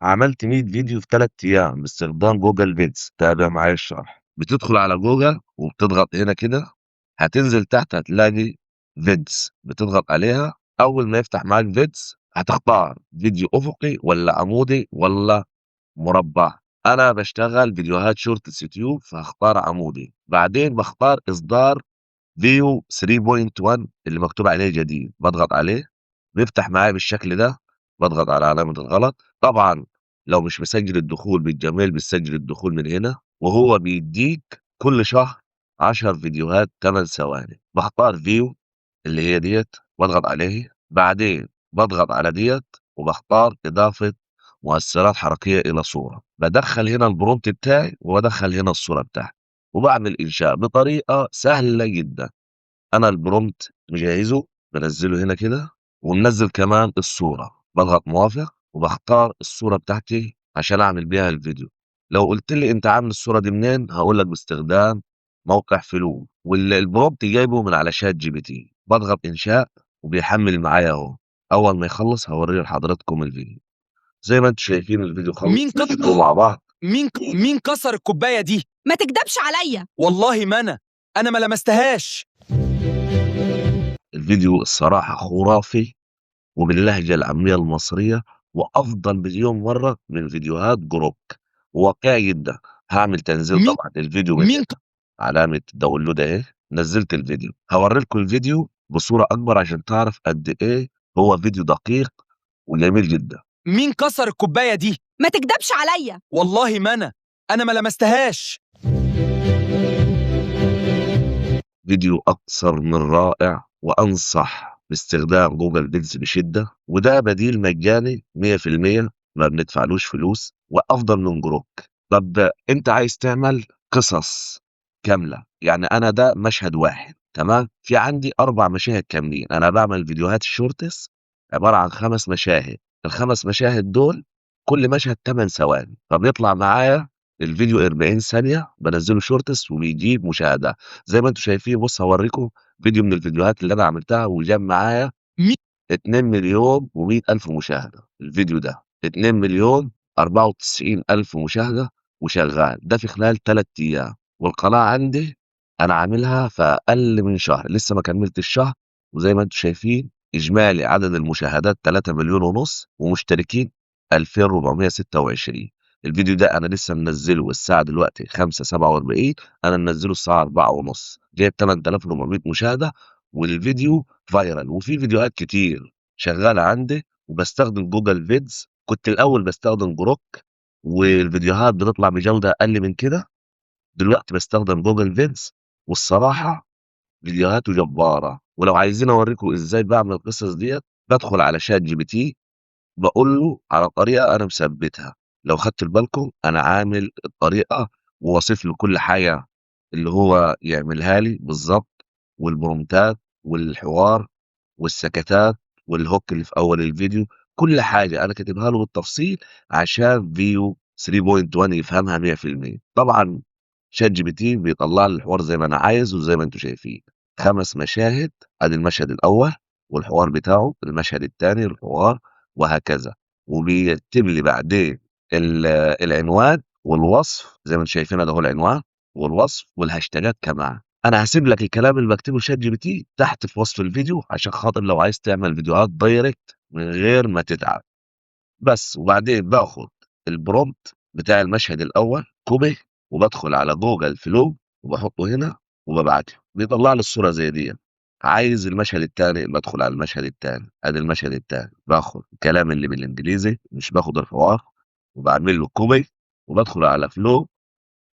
عملت 100 فيديو في 3 أيام باستخدام جوجل فيدز. تابع معايا الشرح. بتدخل على جوجل وبتضغط هنا كده، هتنزل تحت هتلاقي فيدز، بتضغط عليها. أول ما يفتح معاك فيدز هتختار فيديو أفقي ولا عمودي ولا مربع. أنا باشتغل فيديوهات شورتس يوتيوب فهاختار عمودي. بعدين باختار إصدار فيو 3.1 اللي مكتوب عليه جديد، باضغط عليه بيفتح معايا بالشكل ده. باضغط على علامة الغلط. طبعًا لو مش مسجل الدخول بالجميل بتسجل الدخول من هنا، وهو بيدّيك كل شهر 10 فيديوهات 8 ثواني. باختار view اللي هي ديّة، باضغط عليه. بعدين باضغط على ديّة وباختار إضافة مؤثرات حركية إلى صورة. بادخّل هنا الprompt بتاعي وبادخّل هنا الصورة بتاعتي، وباعمل إنشاء بطريقة سهلة جدًا. أنا الprompt مجهّزه، بانزّله هنا كده، ومنزّل كمان الصورة. باضغط موافق وباختار الصورة بتاعتي عشان أعمل بيها الفيديو. لو قُلت لي أنت عامل الصورة دي منين، هاقول لك باستخدام موقع فلوم، الprompt جايبه من على ChatGPT. باضغط إنشاء وبيحمّل معايا أهو. أول ما يخلّص هاورّي لحضراتكم الفيديو. زي ما أنتم شايفين الفيديو خلص، مين ك نشوفه مع بعض. مين كسر الكوباية دي؟ ما تكدبش عليا. والله ما أنا ما لمستهاش. الفيديو الصراحة خرافي وباللهجة العامية المصرية، وأفضل مليون مرة من فيديوهات جروك، وواقعي جدًا. هاعمل تنزيل مين طبعًا الفيديو من مين هنا، علامة download أهي. نزّلت الفيديو. هاورّي لكم الفيديو بصورة أكبر عشان تعرف قد إيه هو فيديو دقيق وجميل جدًا. مين كسر الكوباية دي؟ ما تكدبش عليا. والله ما أنا ما لمستهاش. فيديو أكثر من رائع، وأنصح باستخدام جوجل فيدز بشدة، وده بديل مجاني 100%، ما بندفعلوش فلوس وأفضل من جروك. طب أنت عايز تعمل قصص كاملة، يعني أنا ده مشهد واحد تمام، في عندي 4 مشاهد كاملين. أنا باعمل فيديوهات الشورتس عبارة عن 5 مشاهد، ال5 مشاهد دول كل مشهد 8 ثواني، فبيطلع معايا الفيديو 40 ثانية، بانزّله شورتس وبيجيب مشاهدات. زي ما أنتم شايفين. بُص هاورّيكم فيديو من الفيديوهات اللي أنا عملتها وجاب معايا مين 2.100.000 مشاهدة. الفيديو ده 2.094.000 مشاهدة وشغّال، ده في خلال 3 أيام. والقناة عندي أنا عاملها في أقل من شهر، لسه ما كمّلتش الشهر. وزي ما أنتم شايفين إجمالي عدد المشاهدات 3.5 مليون ومشتركين 2426. الفيديو ده أنا لسه منزّله الساعة دلوقتي 5:47، أنا منزّله الساعة 16:30، جايب 8400 مشاهدة، والفيديو viral. وفي فيديوهات كتير شغّالة عندي وباستخدم Google Vids. كنت الأول باستخدم جروك والفيديوهات بتطلع بجودة أقل من كده، دلوقتي باستخدم Google Vids والصراحة فيديوهاته جبارة. ولو عايزين أورّيكم إزاي باعمل القصص ديّة، بادخل على ChatGPT باقول له على طريقة أنا مثبّتها. لو خدتوا بالكم أنا عامل الطريقة وواصف له كل حاجة اللي هو يعملها لي بالضبط، والبرومتات والحوار والسكتات والhook اللي في أول الفيديو. كل حاجة أنا كاتبها له بالتفصيل عشان فيو 3.1 يفهمها 100%. طبعًا ChatGPT بيطلّع لي الحوار زي ما أنا عايز وزي ما أنتم شايفين. 5 مشاهد، أدي المشهد الأول والحوار بتاعه، المشهد التاني الحوار، وهكذا. وبيكتب لي بعدين العنوان والوصف زي ما أنتم شايفين، أدي أهو العنوان والوصف والهاشتاجات كمان. أنا هاسيب لك الكلام اللي باكتبه لChatGPT تحت في وصف الفيديو عشان خاطر لو عايز تعمل فيديوهات direct من غير ما تتعب. بس. وبعدين باخد الprompt بتاع المشهد الأول copy وبادخل على Google Flow وباحطه هنا وبابعته، بيطلّع لي الصورة زي ديّة. عايز المشهد التاني بادخل على المشهد التاني، أدي المشهد التاني، باخد الكلام اللي بالإنجليزي مش باخد الحوار، وباعمل له copy وبادخل على Flow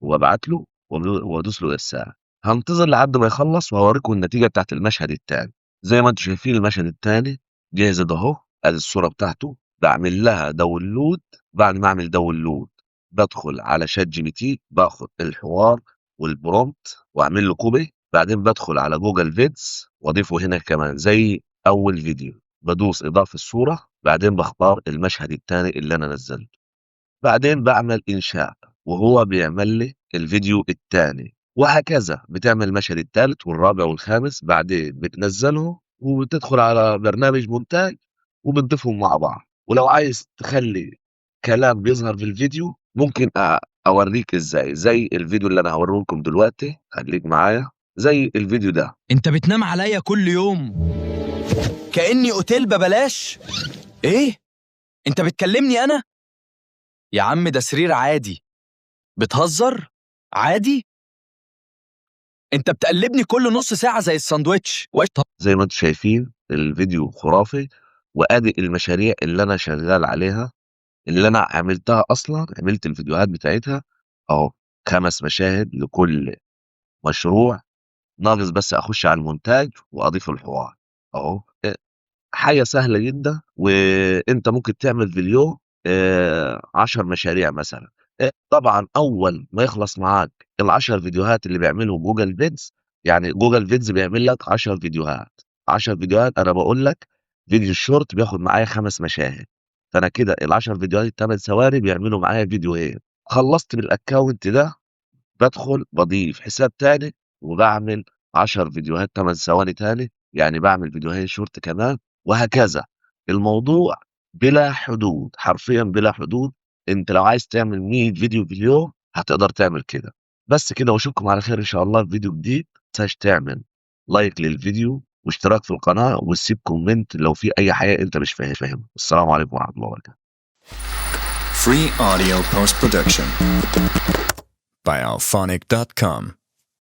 وبابعت له وادوس له إرسال. هانتظر لحد ما يخلّص وهاوريكم النتيجة بتاعة المشهد التاني. زي ما أنتم شايفين المشهد التاني جِهزت أهو، أدي الصورة بتاعته. باعمل لها download. بعد ما أعمل download بادخل على ChatGPT باخد الحوار والprompt وأعمل له copy. بعدين بادخل على Google Vids واضيفه هنا كمان زي أول فيديو. بادوس إضافة صورة، بعدين باختار المشهد التاني اللي أنا نزّلته. بعدين باعمل إنشاء وهو بيعمل لي الفيديو التاني، وهكذا بتعمل المشهد التالت والرابع والخامس. بعدين بتنزّلهم وبتدخل على برنامج مونتاج وبتضيفهم مع بعض. ولو عايز تخلّي كلام بيظهر في الفيديو ممكن اوريك ازاي، زي الفيديو اللي انا هوريه لكم دلوقتي. خليك معايا زي الفيديو ده. انت بتنام عليا كل يوم كأني اوتيل ببلاش. ايه؟ انت بتكلمني انا؟ يا عم ده سرير عادي. بتهزر؟ عادي؟ انت بتقلبني كل نص ساعة زي الساندوتش. زي ما انتم شايفين الفيديو خرافي، وادي المشاريع اللي انا شغال عليها، اللي انا عملتها اصلا، عملت الفيديوهات بتاعتها اهو. 5 مشاهد لكل مشروع، ناقص بس اخش على المونتاج واضيف الحوار اهو. حاجة سهلة جدا، وانت ممكن تعمل في اليوم 10 مشاريع مثلا. طبعا اول ما يخلص معاك ال10 فيديوهات اللي بيعملهم جوجل فيدز، يعني جوجل فيدز بيعمل لك 10 فيديوهات. 10 فيديوهات انا بقول لك فيديو الشورت بياخد معايا 5 مشاهد، فانا كده ال10 فيديوهات 8 ثواني بيعملوا معايا فيديوهين. خلصت من الاكونت ده، بادخل باضيف حساب تاني وباعمل 10 فيديوهات 8 ثواني تاني، يعني باعمل فيديوهين شورت كمان، وهكذا. الموضوع بلا حدود، حرفيًا بلا حدود. أنت لو عايز تعمل 100 فيديو في اليوم هتقدر تعمل كده. بس كده، واشوفكم على خير إن شاء الله في فيديو جديد. ما تنساش تعمل لايك للفيديو واشتراك في القناة وتسيب كومنت لو في أي حاجة أنت مش فاهمها. السلام عليكم ورحمة الله وبركاته. Free audio post production by alphonic.com.